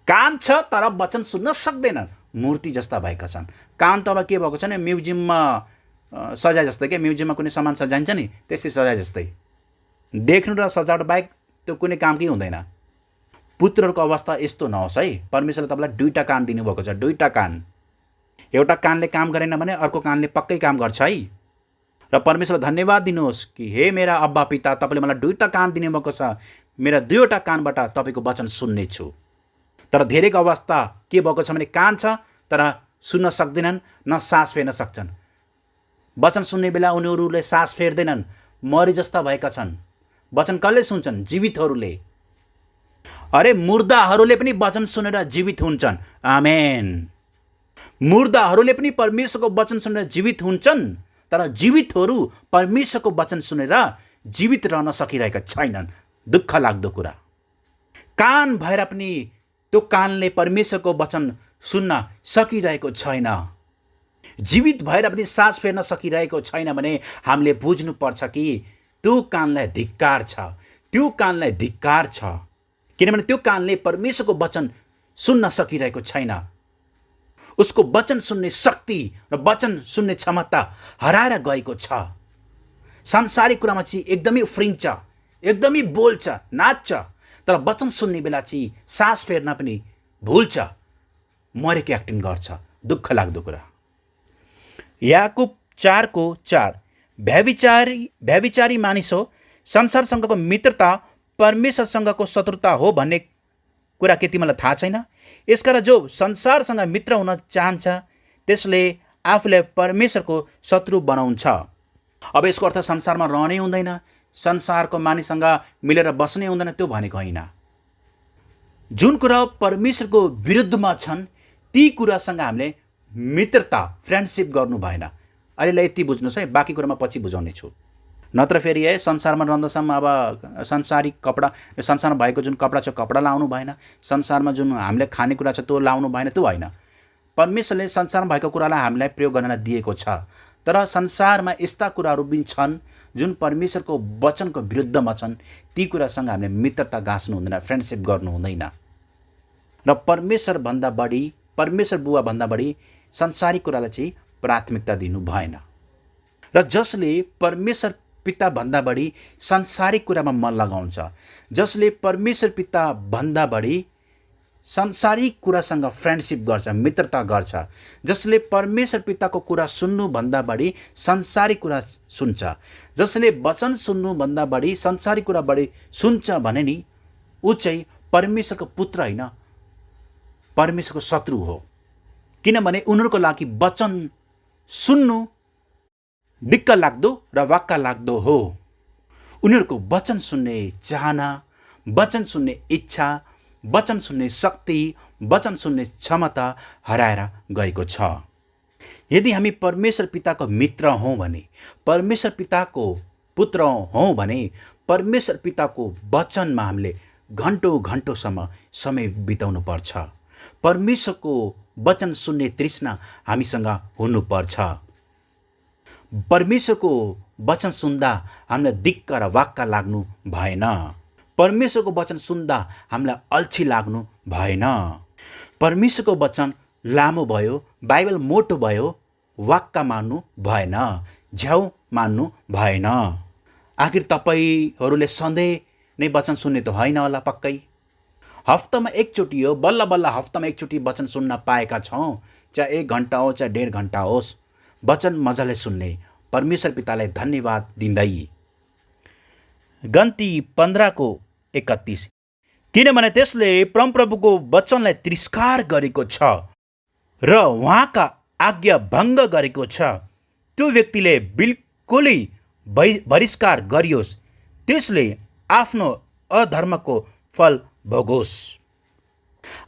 कान छ तर वचन सुन्न सक्दैनन्, मूर्ति जस्ता भएका छन्। कान त अब के भएको छ नि, म्युजियममा सजाय जस्तै क्या, म्युजियममा कुनै सामान सजाइन्छ नि, त्यसै सजाय जस्तै। देख्नु र सजावट बाहेक त्यो कुनै कामकै हुँदैन। पुत्रहरूको अवस्था यस्तो नहोस् है। परमेश्वरले तपाईँलाई 2टा कान दिनुभएको छ, 2टा कान। एउटा कानले काम गरेन भने अर्को कानले पक्कै काम गर्छ है। र परमेश्वरलाई धन्यवाद दिनुहोस् कि हे मेरा अब्बा पिता, तपाईँले मलाई 2टा कान दिनुभएको छ, मेरा 2वटा कानबाट तपाईँको वचन सुन्नेछु। तर धेरैको अवस्था के भएको छ भने कान छ तर सुन्न सक्दैनन्, न सास फेर्न सक्छन्। वचन सुन्ने बेला उनीहरूले सास फेर्दैनन्, मरे जस्ता भएका छन्। वचन कसले सुन्छन्? जीवितहरूले। अरे मुर्दाहरूले पनि वचन सुनेर जीवित हुन्छन्। आमेन। मुर्दाहरूले पनि परमेश्वरको वचन सुनेर जीवित हुन्छन्, तर जीवितहरू परमेश्वरको वचन सुनेर जीवित रहन सकिरहेका छैनन्। दुःख लाग्दो कुरा। कान भएर पनि त्यो कानले परमेश्वरको वचन सुन्न सकिरहेको छैन, जीवित भएर पनि सास फेर्न सकिरहेको छैन भने हामीले बुझ्नुपर्छ कि त्यो कानलाई धिक्कार छ, त्यो कानलाई धिक्कार छ। किनभने त्यो कानले परमेश्वरको वचन सुन्न सकिरहेको छैन। उसको वचन सुन्ने शक्ति र वचन सुन्ने क्षमता हराएर गएको छ। सांसारिक कुरामा चाहिँ एकदमै उफ्रिन्छ, एकदमै बोल्छ, नाच्छ, तर वचन सुन्ने बेला चाहिँ सास फेर्न पनि भुल्छ, मरेको एक्टिङ गर्छ। दुःख लाग्दो कुरा। याकुब 4 को 4, भ्याविचारी मानिस हो, संसारसँगको मित्रता परमेश्वरसँगको शत्रुता हो भन्ने कुरा के तिमीलाई थाहा छैन? यसकारण जो संसारसँग मित्र हुन चाहन्छ त्यसले आफूलाई परमेश्वरको शत्रु बनाउँछ। अब यसको अर्थ संसारमा रहनै हुँदैन, संसारको मानिससँग मिलेर बस्नै हुँदैन, त्यो भनेको होइन। जुन कुरा परमेश्वरको विरुद्धमा छन् ती कुरासँग हामीले मित्रता, फ्रेन्डसिप गर्नु भएन। अहिलेलाई यति बुझ्नुहोस् है, बाँकी कुरामा पछि बुझाउने छु। नत्र फेरि है संसारमा रहँदासम्म अब संसारिक कपडा, संसारमा भएको जुन कपडा छ कपडा लाउनु भएन, संसारमा जुन हामीले खानेकुरा छ त्यो लाउनु भएन, त्यो होइन। परमेश्वरले संसारमा भएको कुरालाई हामीलाई प्रयोग गर्नलाई दिएको छ। तर संसारमा यस्ता कुराहरू पनि छन् जुन परमेश्वरको वचनको विरुद्धमा छन्, ती कुरासँग हामीले मित्रता गाँच्नु हुँदैन, फ्रेन्डसिप गर्नु हुँदैन। र परमेश्वरभन्दा बढी, परमेश्वर बुवाभन्दा बढी संसारिक कुरालाई चाहिँ प्राथमिकता दिनु भएन। र जसले परमेश्वर पिताभन्दा बढी संसारिक कुरामा मन लगाउँछ, जसले परमेश्वर पिताभन्दा बढी संसारिक कुरासँग फ्रेन्डसिप गर्छ, मित्रता गर्छ। जसले परमेश्वर पिताको कुरा सुन्नुभन्दा बढी संसारिक कुरा सुन्छ, जसले वचन सुन्नुभन्दा बढी संसारिक कुरा बढी सुन्छ भने नि ऊ चाहिँ परमेश्वरको पुत्र होइन, परमेश्वरको शत्रु हो। किनभने उनीहरूको लागि वचन सुन्नु दिक्क लाग्दो र वाक्क लाग्दो हो। उनीहरूको वचन सुन्ने चाहना, वचन सुन्ने इच्छा, वचन सुन्ने शक्ति, वचन सुन्ने क्षमता हराएर गएको छ। यदि हामी परमेश्वर पिताको मित्र हौँ भने, परमेश्वर पिताको पुत्र हौँ भने, परमेश्वर पिताको वचनमा हामीले घन्टौँ घन्टौँसम्म समय बिताउनु पर्छ। परमेश्वरको वचन सुन्ने तृष्णा हामीसँग हुनुपर्छ। परमेश्वरको वचन सुन्दा हामीलाई दिक्क र वाक्क लाग्नु भएन। परमेश्वरको वचन सुन्दा हामीलाई अल्छी लाग्नु भएन। परमेश्वरको वचन लामो भयो, बाइबल मोटो भयो, वाक्क मान्नु भएन, झ्याउ मान्नु भएन। आखिर तपाईँहरूले सधैँ नै वचन सुन्ने त होइन होला पक्कै। हप्तामा एकचोटि हो, बल्ल बल्ल हप्तामा एकचोटि वचन सुन्न पाएका छौँ, चाहे 1 घन्टा हो चाहे 1.5 घन्टा होस्, वचन मजाले सुन्ने परमेश्वर पितालाई धन्यवाद दिँदै। गन्ती 15:31। किनभने त्यसले परमप्रभुको वचनलाई तिरस्कार गरेको छ र उहाँका आज्ञा भङ्ग गरेको छ, त्यो व्यक्तिले बिल्कुलै बहिष्कार गरियोस्, त्यसले आफ्नो अधर्मको फल भोगोस्।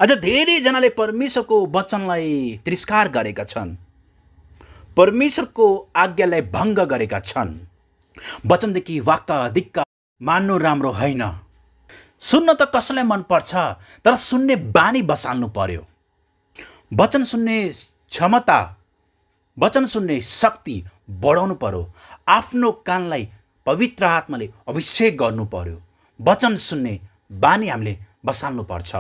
अझ धेरैजनाले परमेश्वरको वचनलाई तिरस्कार गरेका छन्, परमेश्वरको आज्ञालाई भङ्ग गरेका छन्। वचनदेखि वाक्क दिक्क मान्नु राम्रो होइन। सुन्न त कसैलाई मनपर्छ, तर सुन्ने बानी बसाल्नु पर्यो। वचन सुन्ने क्षमता, वचन सुन्ने शक्ति बढाउनु पर्यो। आफ्नो कानलाई पवित्र आत्माले अभिषेक गर्नु पर्यो। वचन सुन्ने बानी हामीले बसाल्नुपर्छ।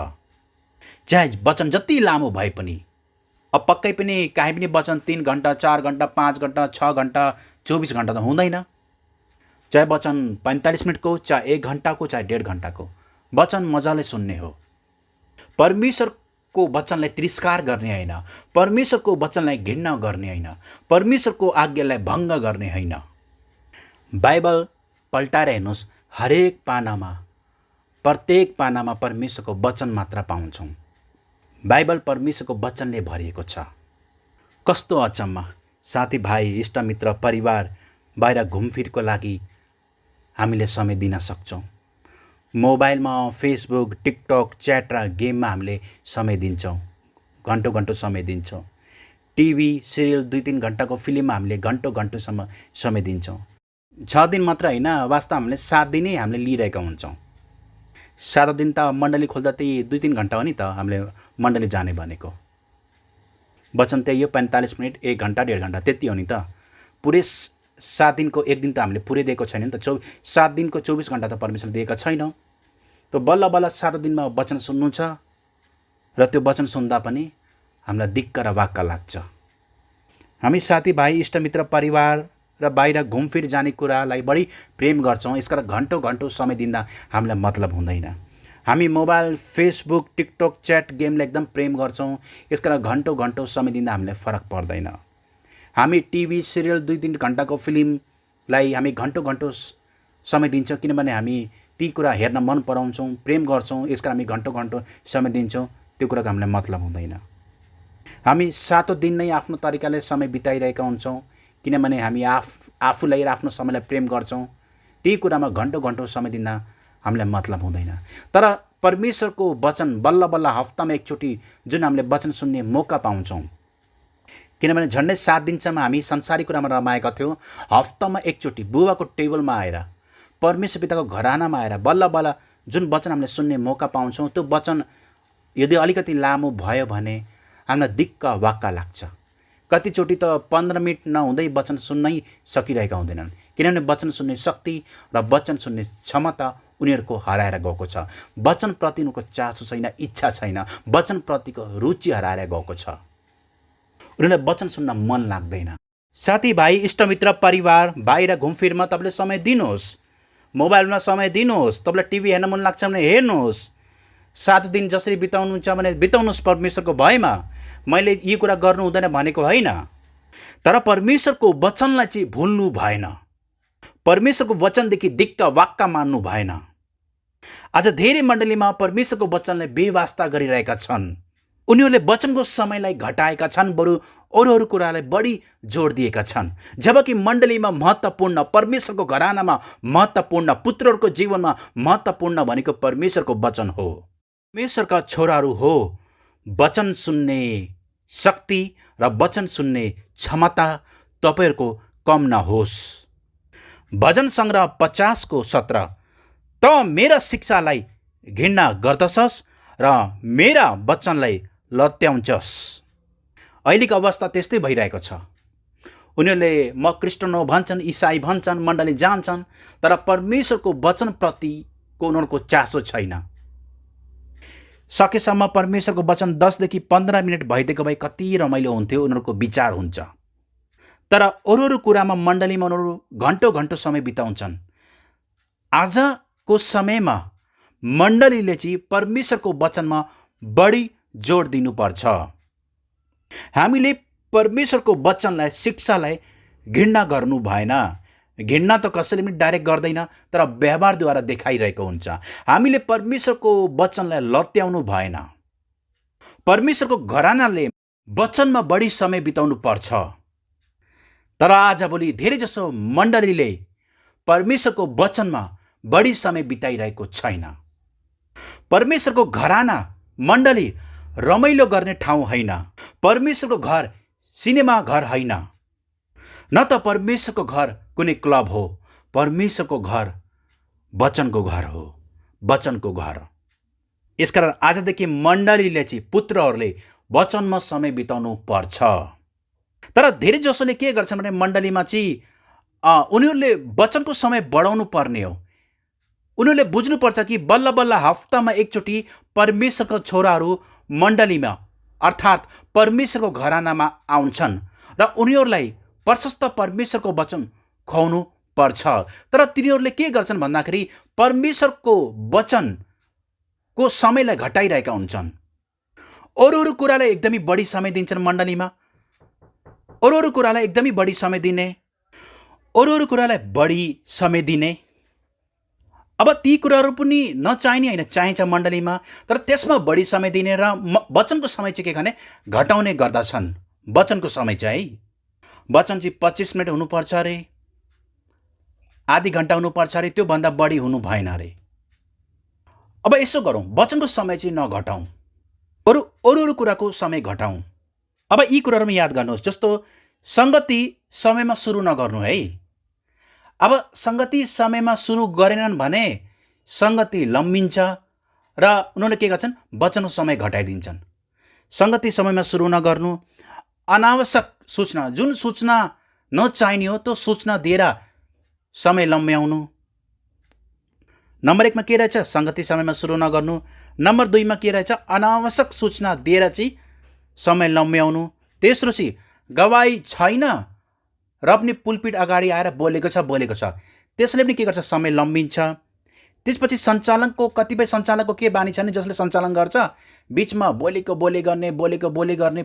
चाहे वचन जति लामो भए पनि, अब पक्कै पनि काहीँ पनि वचन 3 घन्टा 4 घन्टा 5 घन्टा 6 घन्टा 24 घन्टा त हुँदैन। चाहे वचन 45 मिनटको, चाहे 1 घन्टाको, चाहे 1.5 घन्टाको, वचन मजाले सुन्ने हो। परमेश्वरको वचनलाई तिरस्कार गर्ने होइन, परमेश्वरको वचनलाई घृणा गर्ने होइन, परमेश्वरको आज्ञालाई भङ्ग गर्ने होइन। बाइबल पल्टाएर हेर्नुहोस्, हरेक पानामा, प्रत्येक पानामा परमेश्वरको वचन मात्र पाउँछौँ। बाइबल परमेश्वरको वचनले भरिएको छ। कस्तो अचम्म! साथीभाइ, इष्टमित्र, परिवार बाहिर घुमफिरको लागि हामीले समय दिन सक्छौँ। मोबाइलमा फेसबुक, टिकटक, च्याट र गेममा हामीले समय दिन्छौँ, घन्टौँ घन्टौँ समय दिन्छौँ। टिभी सिरियल 2-3 घन्टाको फिल्ममा हामीले घन्टौँ घन्टौँसम्म समय दिन्छौँ। 6 दिन मात्र होइन, वास्तव हामीले 7 दिनै हामीले लिइरहेका हुन्छौँ। 7 दिन त मण्डली खोल्दा त्यही 2-3 घन्टा हो नि त हामीले मण्डली जाने भनेको। वचन त्यही हो, 45 मिनट, 1 घन्टा 1.5 घन्टा, त्यति हो नि त। पुरै 7 दिनको 1 दिन त हामीले पुरै दिएको छैन नि त। 7 दिनको 24 घन्टा त परमेश्वरले दिएका छैनौँ। त बल्ल बल्ल 7 दिनमा वचन सुन्नु छ, र त्यो वचन सुन्दा पनि हामीलाई दिक्क र वाक्क लाग्छ। हामी साथीभाइ, इष्टमित्र, परिवार र बाहिर घुमफिर जाने कुरालाई बढी प्रेम गर्छौँ। यसका घन्टौँ घन्टौँ समय दिँदा हामीलाई मतलब हुँदैन। हामी मोबाइल, फेसबुक, टिकटक, च्याट, गेमलाई एकदम प्रेम गर्छौँ। यसका घन्टौँ घन्टौँ समय दिँदा हामीलाई फरक पर्दैन। हामी टिभी सिरियल 2-3 घन्टाको फिल्मलाई हामी घन्टौँ घन्टौँ समय दिन्छौँ, किनभने हामी ती कुरा हेर्न मन पराउँछौँ, प्रेम गर्छौँ। यसका हामी घन्टौँ घन्टौँ समय दिन्छौँ, त्यो कुराको हामीलाई मतलब हुँदैन। हामी 7 दिन नै आफ्नो तरिकाले समय बिताइरहेका हुन्छौँ, किनभने हामी आफूलाई र आफ्नो समयलाई प्रेम गर्छौँ। त्यही कुरामा घन्टौँ घन्टौँ समय दिँदा हामीलाई मतलब हुँदैन। तर परमेश्वरको वचन बल्ल बल्ल हप्तामा एकचोटि जुन हामीले वचन सुन्ने मौका पाउँछौँ, किनभने झन्डै 7 दिनसम्म हामी संसारी कुरामा रमाएका थियौँ। हप्तामा एकचोटि बुबाको टेबलमा आएर, परमेश्वर पिताको घरानामा आएर बल्ल बल्ल जुन वचन हामीले सुन्ने मौका पाउँछौँ, त्यो वचन यदि अलिकति लामो भयो भने हामीलाई दिक्क वाक्क लाग्छ। कतिचोटि त 15 मिनट नहुँदै वचन सुन्नै सकिरहेका हुँदैनन्, किनभने वचन सुन्ने शक्ति र वचन सुन्ने क्षमता उनीहरूको हराएर गएको छ। वचनप्रति उनीहरूको चासो छैन, इच्छा छैन, वचनप्रतिको रुचि हराएर गएको छ। उनीहरूलाई वचन सुन्न मन लाग्दैन। साथीभाइ, इष्टमित्र, परिवार बाहिर घुमफिरमा तपाईँले समय दिनुहोस्, मोबाइलमा समय दिनुहोस्। तपाईँलाई टिभी हेर्न मन लाग्छ भने हेर्नुहोस्, 7 दिन जसरी बिताउनुहुन्छ भने बिताउनुहोस् परमेश्वरको भयमा। मैले यी कुरा गर्नु हुँदैन भनेको होइन, तर परमेश्वरको वचनलाई चाहिँ भुल्नु भएन। परमेश्वरको वचनदेखि दिक्क वाक्क मान्नु भएन। आज धेरै मण्डलीमा परमेश्वरको वचनलाई बेवास्ता गरिरहेका छन्। उनीहरूले वचनको समयलाई घटाएका छन्, बरु अरू कुरालाई बढी जोड दिएका छन्। जबकि मण्डलीमा महत्त्वपूर्ण, परमेश्वरको घरानामा महत्त्वपूर्ण, पुत्रहरूको जीवनमा महत्त्वपूर्ण भनेको परमेश्वरको वचन हो। परमेश्वरका छोराहरू हो, वचन सुन्ने शक्ति र वचन सुन्ने क्षमता तपाईँहरूको कम नहोस्। भजन सङ्ग्रह 50:17 त मेरा शिक्षालाई घृणा गर्दछस् र मेरा वचनलाई लत्याउँछस्। अहिलेको अवस्था त्यस्तै भइरहेको छ। उनीहरूले म क्रिस्चियन हो भन्छन्, इसाई भन्छन्, मण्डली जान्छन्, तर परमेश्वरको वचनप्रतिको उनीहरूको चासो छैन। सकेसम्म परमेश्वरको वचन 10देखि 15 मिनट भइदिएको भए कति रमाइलो हुन्थ्यो, उनीहरूको विचार हुन्छ। तर अरू कुरामा मण्डलीमा उनीहरू घन्टौँ समय बिताउँछन्। आजको समयमा मण्डलीले चाहिँ परमेश्वरको वचनमा बढी जोड दिनुपर्छ। हामीले परमेश्वरको वचनलाई, शिक्षालाई घृणा गर्नु भएन। घृणा त कसैले पनि डाइरेक्ट गर्दैन, तर व्यवहारद्वारा देखाइरहेको हुन्छ। हामीले परमेश्वरको वचनलाई लत्याउनु भएन। परमेश्वरको घरानाले वचनमा बढी समय बिताउनु पर्छ। तर आजभोलि धेरैजसो मण्डलीले परमेश्वरको वचनमा बढी समय बिताइरहेको छैन। परमेश्वरको घराना, मण्डली रमाइलो गर्ने ठाउँ होइन। परमेश्वरको घर सिनेमा घर होइन, न त परमेश्वरको घर कुनै क्लब हो। परमेश्वरको घर वचनको घर हो, वचनको घर। यसकारण आजदेखि मण्डलीले चाहिँ, पुत्रहरूले वचनमा समय बिताउनु पर्छ। तर धेरै जसोले के गर्छन् भने मण्डलीमा चाहिँ उनीहरूले वचनको समय बढाउनु पर्ने हो। उनीहरूले बुझ्नुपर्छ कि बल्ल बल्ल हप्तामा एकचोटि परमेश्वरको छोराहरू मण्डलीमा अर्थात् परमेश्वरको घरानामा आउँछन् र उनीहरूलाई प्रशस्त परमेश्वरको वचन खुवाउनु पर्छ। तर तिनीहरूले के गर्छन् भन्दाखेरि परमेश्वरको वचनको समयलाई घटाइरहेका हुन्छन्। अरू कुरालाई एकदमै बढी समय दिन्छन् मण्डलीमा। अरू कुरालाई एकदमै बढी समय दिने, अरू कुरालाई बढी समय दिने। अब ती कुराहरू पनि नचाहिने होइन, चाहिन्छ मण्डलीमा, तर त्यसमा बढी समय दिने र वचनको समय चाहिँ के गर्ने घटाउने गर्दछन्। वचनको समय चाहिँ वचन चाहिँ 25 मिनट हुनुपर्छ अरे, आधी घन्टा हुनुपर्छ अरे, त्योभन्दा बढी हुनु भएन अरे। अब यसो गरौँ, वचनको समय चाहिँ नघटाउँ, बरु अरू कुराको समय घटाउँ। अब यी कुराहरूमा याद गर्नुहोस्, जस्तो सङ्गति समयमा सुरु नगर्नु है। अब सङ्गति समयमा सुरु गरेनन् भने सङ्गति लम्बिन्छ र उनीहरूले के गर्छन्, वचनको समय घटाइदिन्छन्। सङ्गति समयमा सुरु नगर्नु, अनावश्यक सूचना, जुन सूचना नचाहिने हो त्यो सूचना दिएर समय लम्ब्याउनु। नम्बर 1 मा के रहेछ, सङ्गति समयमा सुरु नगर्नु। नम्बर 2 मा के रहेछ, अनावश्यक सूचना दिएर चाहिँ समय लम्ब्याउनु। तेस्रो चाहिँ गवाई छैन र पनि पुलपिट अगाडि आएर बोलेको छ, त्यसले पनि के गर्छ, समय लम्बिन्छ। त्यसपछि सञ्चालनको, कतिपय सञ्चालकको के बानी छ भने जसले सञ्चालन गर्छ बिचमा बोलेको बोले गर्ने,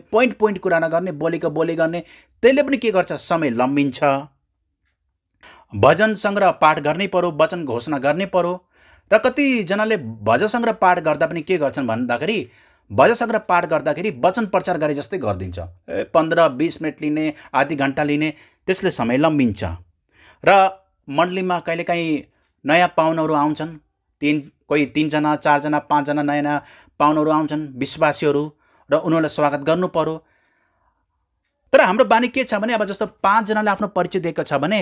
पोइन्ट कुरा नगर्ने, बोलेको बोले गर्ने, त्यसले पनि के गर्छ, समय लम्बिन्छ। भजन सङ्ग्रह पाठ गर्नै पर्यो, वचन घोषणा गर्नै पर्यो। र कतिजनाले भजन सङ्ग्रह पाठ गर्दा पनि के गर्छन् भन्दाखेरि भजन सङ्ग्रह पाठ गर्दाखेरि वचन प्रचार गरे जस्तै गरिदिन्छ। 15-20 मिनट लिने, आधी घन्टा लिने, त्यसले समय लम्बिन्छ। र मण्डलीमा कहिलेकाहीँ नयाँ पाहुनाहरू आउँछन्, कोही 3 जना, 4 जना, 5 जना नयाँ पाहुनाहरू आउँछन्, विश्वासीहरू, र उनीहरूलाई स्वागत गर्नु पर्यो। तर हाम्रो बानी के छ भने अब जस्तो 5 जनाले आफ्नो परिचय दिएको छ भने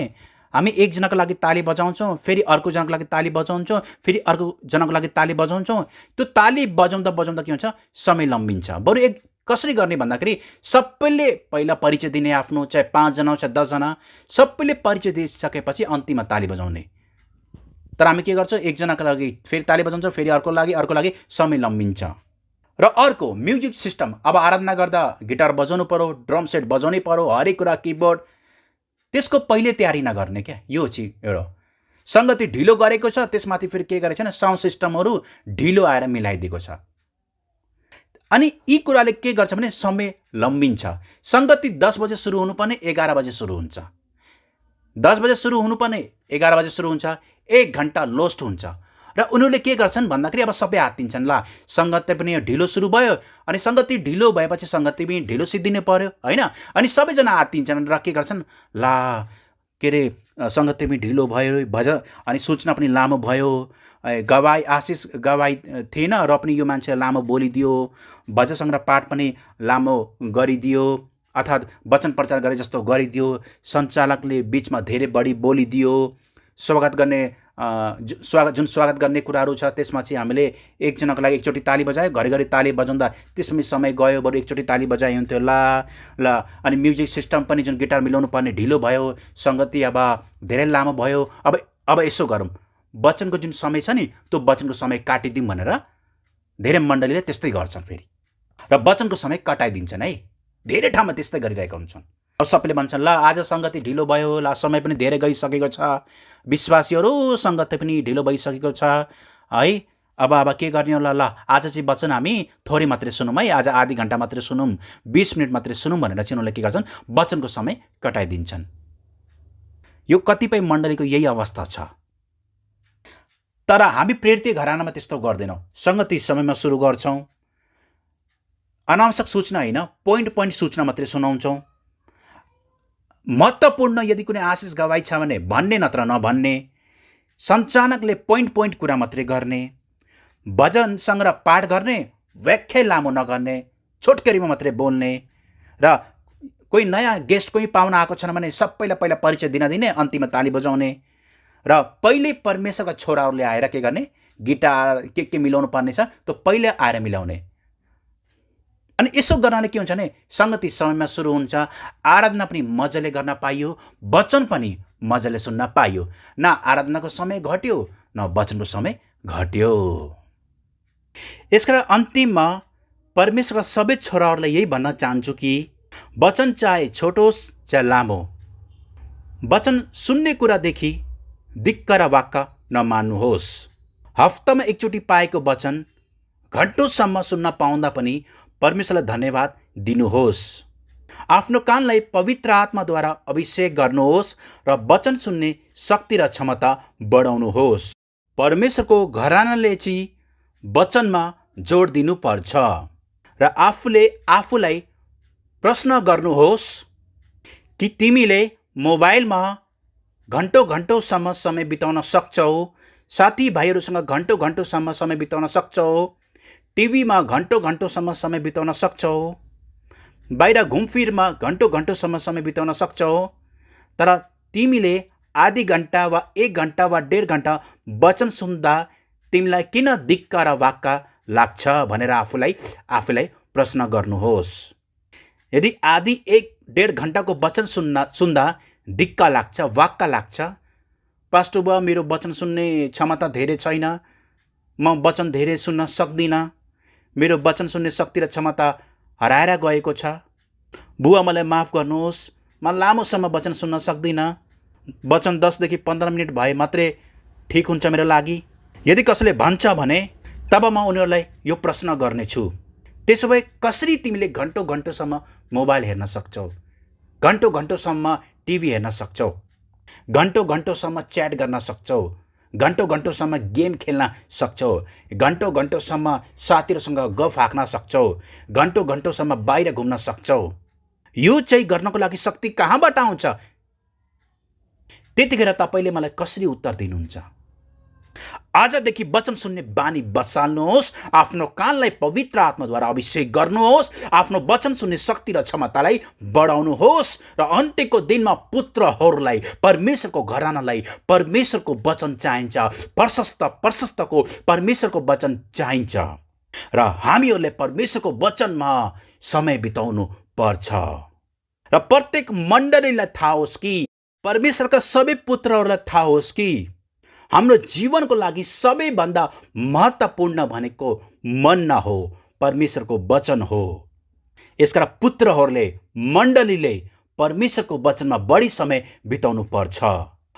हामी एक जनाको लागि ताली बजाउँछौँ, फेरि अर्को जनाको लागि ताली बजाउँछौँ, फेरि अर्को जनाको लागि ताली बजाउँछौँ। त्यो ताली बजाउँदा के हुन्छ, समय लम्बिन्छ। बरु एक कसरी गर्ने भन्दाखेरि सबैले पहिला परिचय दिने, आफ्नो चाहे 5 जना चाहे 10 जना, सबैले परिचय दिइसकेपछि अन्तिममा ताली बजाउने। तर हामी के गर्छौँ, एक जनाको लागि फेरि ताली बजाउँछौँ, फेरि अर्को लागि समय लम्बिन्छ। र अर्को म्युजिक सिस्टम, अब आराधना गर्दा गिटार बजाउनु पर्यो, ड्रम सेट बजाउनै पर्यो, हरेक कुरा, किबोर्ड, त्यसको पहिले तयारी नगर्ने क्या, यो चाहिँ एउटा। सङ्गति ढिलो गरेको छ, त्यसमाथि फेरि के गरेको छैन, साउन्ड सिस्टमहरू ढिलो आएर मिलाइदिएको छ। अनि यी कुराले के गर्छ भने समय लम्बिन्छ। सङ्गति 10 बजे सुरु हुनुपर्ने 11 बजे सुरु हुन्छ, 10 बजे सुरु हुनुपर्ने 11 बजे सुरु हुन्छ, 1 घन्टा लोस्ट हुन्छ। र उनीहरूले के गर्छन् भन्दाखेरि अब सबै हात्तिन्छन्, ल सङ्गति पनि ढिलो सुरु भयो, अनि सङ्गति ढिलो भएपछि सङ्गति पनि ढिलो सिद्धिनु पर्यो होइन। अनि सबैजना हात्तिन्छन् र के गर्छन्, ला के अरे सङ्गति पनि ढिलो भयो, अनि सूचना पनि लामो भयो, गवाई आशिष गवाई थिएन र पनि यो मान्छेले लामो बोलिदियो, भजन सङ्ग्रह पाठ पनि लामो गरिदियो, अर्थात् वचन प्रचार गरे जस्तो गरिदियो, सञ्चालकले बिचमा धेरै बढी बोलिदियो, स्वागत गर्ने कुराहरू छ त्यसमा चाहिँ हामीले एकजनाको लागि एकचोटि ताली बजायो, घरिघरि ताली बजाउँदा त्यसमा समय गयो, बरु एकचोटि ताली बजाए हुन्थ्यो ल। अनि म्युजिक सिस्टम पनि जुन गिटार मिलाउनु पर्ने ढिलो भयो, सङ्गति अब धेरै लामो भयो। अब यसो गरौँ, वचनको जुन समय छ नि त्यो वचनको समय काटिदिउँ भनेर धेरै मण्डलीले त्यस्तै गर्छन् फेरि, र वचनको समय कटाइदिन्छन् है। धेरै ठाउँमा त्यस्तै गरिरहेका हुन्छन्। अब सबैले भन्छन् ल आज सङ्गति ढिलो भयो, ल समय पनि धेरै गइसकेको छ, विश्वासीहरू सङ्गति पनि ढिलो भइसकेको छ है, अब के गर्ने होला, ल आज चाहिँ वचन हामी थोरै मात्रै सुनौँ है, आज आधी घन्टा मात्रै सुनौँ, 20 मिनट मात्रै सुनौँ भनेर चाहिँ उनीहरूले के गर्छन्, वचनको समय कटाइदिन्छन्। यो कतिपय मण्डलीको यही अवस्था छ। तर हामी प्रेरित घरानामा त्यस्तो गर्दैनौँ, सङ्गति समयमा सुरु गर्छौँ, अनावश्यक सूचना होइन, पोइन्ट सूचना मात्रै सुनाउँछौँ। महत्त्वपूर्ण यदि कुनै आशिष गवाई छ भने भन्ने नत्र नभन्ने, सञ्चालकले पोइन्ट कुरा मात्रै गर्ने, भजन सङ्ग्रह पाठ गर्ने, व्याख्या लामो नगर्ने, छोटकरीमा मात्रै बोल्ने, र कोही नयाँ गेस्ट कोही पाहुना आएको छैन भने सबैलाई पहिला परिचय दिने, अन्तिममा ताली बजाउने, र पहिले परमेश्वरका छोराहरूले आएर के गर्ने, गिटार के मिलाउनु पर्ने छ त्यो पहिले आएर मिलाउने। अनि यसो गर्नाले के हुन्छ भने सङ्गति समयमा सुरु हुन्छ, आराधना पनि मजाले गर्न पाइयो, वचन पनि मजाले सुन्न पाइयो, न आराधनाको समय घट्यो न वचनको समय घट्यो। यसकारण अन्तिममा परमेश्वरका सबै छोराहरूलाई यही भन्न चाहन्छु कि वचन चाहे छोटो होस् चाहे लामो, वचन सुन्ने कुरादेखि दिक्क र वाक्क नमान्नुहोस्। हप्तामा एकचोटि पाएको वचन घन्टौँसम्म सुन्न पाउँदा पनि परमेश्वरलाई धन्यवाद दिनुहोस्। आफ्नो कानलाई पवित्र आत्माद्वारा अभिषेक गर्नुहोस् र वचन सुन्ने शक्ति र क्षमता बढाउनुहोस्। परमेश्वरको घरानाले चाहिँ वचनमा जोड दिनुपर्छ र आफूलाई प्रश्न गर्नुहोस् कि तिमीले मोबाइलमा घन्टौँसम्म समय बिताउन सक्छौ, साथीभाइहरूसँग घन्टौँसम्म समय बिताउन सक्छौ, टिभीमा घन्टौँसम्म समय बिताउन सक्छौ, बाहिर घुमफिरमा घन्टौँसम्म समय बिताउन सक्छौ, तर तिमीले आधी घन्टा वा 1 घन्टा वा 1.5 घन्टा वचन सुन्दा तिमीलाई किन दिक्क र वाक्क लाग्छ भनेर आफूलाई प्रश्न गर्नुहोस्। यदि आधी 1.5 घन्टाको वचन सुन्दा दिक्क लाग्छ, वाक्क लाग्छ, पास्टर बुवा मेरो वचन सुन्ने क्षमता धेरै छैन, म वचन धेरै सुन्न सक्दिनँ, मेरो वचन सुन्ने शक्ति र क्षमता हराएर गएको छ, बुवा मलाई माफ गर्नुहोस्, म लामोसम्म वचन सुन्न सक्दिनँ, वचन 10 देखि 15 मिनट भए मात्रै ठिक हुन्छ मेरो लागि, यदि कसैले भन्छ भने तब म उनीहरूलाई यो प्रश्न गर्नेछु, त्यसो भए कसरी तिमीले घन्टौँसम्म मोबाइल हेर्न सक्छौ, घन्टौँसम्म टिभी हेर्न सक्छौ, घन्टौँसम्म च्याट गर्न सक्छौ, घन्टौँसम्म गेम खेल्न सक्छौ, घन्टौँसम्म साथीहरूसँग गफ हाँक्न सक्छौ, घन्टौँसम्म बाहिर घुम्न सक्छौ। यो चाहिँ गर्नको लागि शक्ति कहाँबाट आउँछ? त्यतिखेर तपाईँले मलाई कसरी उत्तर दिनुहुन्छ? आजदेखि वचन सुन्ने बानी बसाल्नुहोस्, आफ्नो कानलाई पवित्र आत्माद्वारा अभिषेक गर्नुहोस्, आफ्नो वचन सुन्ने शक्ति र क्षमतालाई बढाउनुहोस् र अन्त्यको दिनमा पुत्रहरूलाई, परमेश्वरको घरानालाई परमेश्वरको वचन चाहिन्छ, प्रशस्तको परमेश्वरको वचन चाहिन्छ र हामीहरूले परमेश्वरको वचनमा समय बिताउनु पर्छ। र प्रत्येक मण्डलीलाई थाहा होस् कि, परमेश्वरका सबै पुत्रहरूलाई थाहा होस् कि हाम्रो जीवनको लागि सबैभन्दा महत्त्वपूर्ण भनेको मन न हो, परमेश्वरको वचन हो। यसकारण पुत्रहरूले, मण्डलीले परमेश्वरको वचनमा बढी समय बिताउनु पर्छ।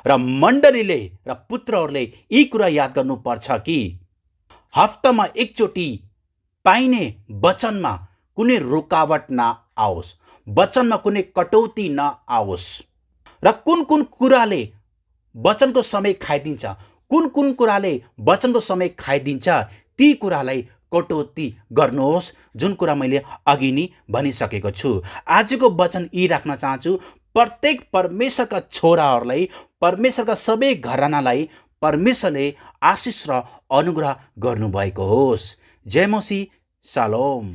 र मण्डलीले र पुत्रहरूले यी कुरा याद गर्नुपर्छ कि हप्तामा एकचोटि पाइने वचनमा कुनै रुकावट नआओस्, वचनमा कुनै कटौती नआओस्। र कुन कुन कुराले वचनको समय खाइदिन्छ, कुन कुन कुराले वचनको समय खाइदिन्छ, ती कुरालाई कटौती गर्नुहोस्, जुन कुरा मैले अघि नै भनिसकेको छु। आजको वचन यी राख्न चाहन्छु, प्रत्येक परमेश्वरका छोराहरूलाई, परमेश्वरका सबै घरानालाई परमेश्वरले आशिष र अनुग्रह गर्नुभएको होस्। जय मसीह, शालोम।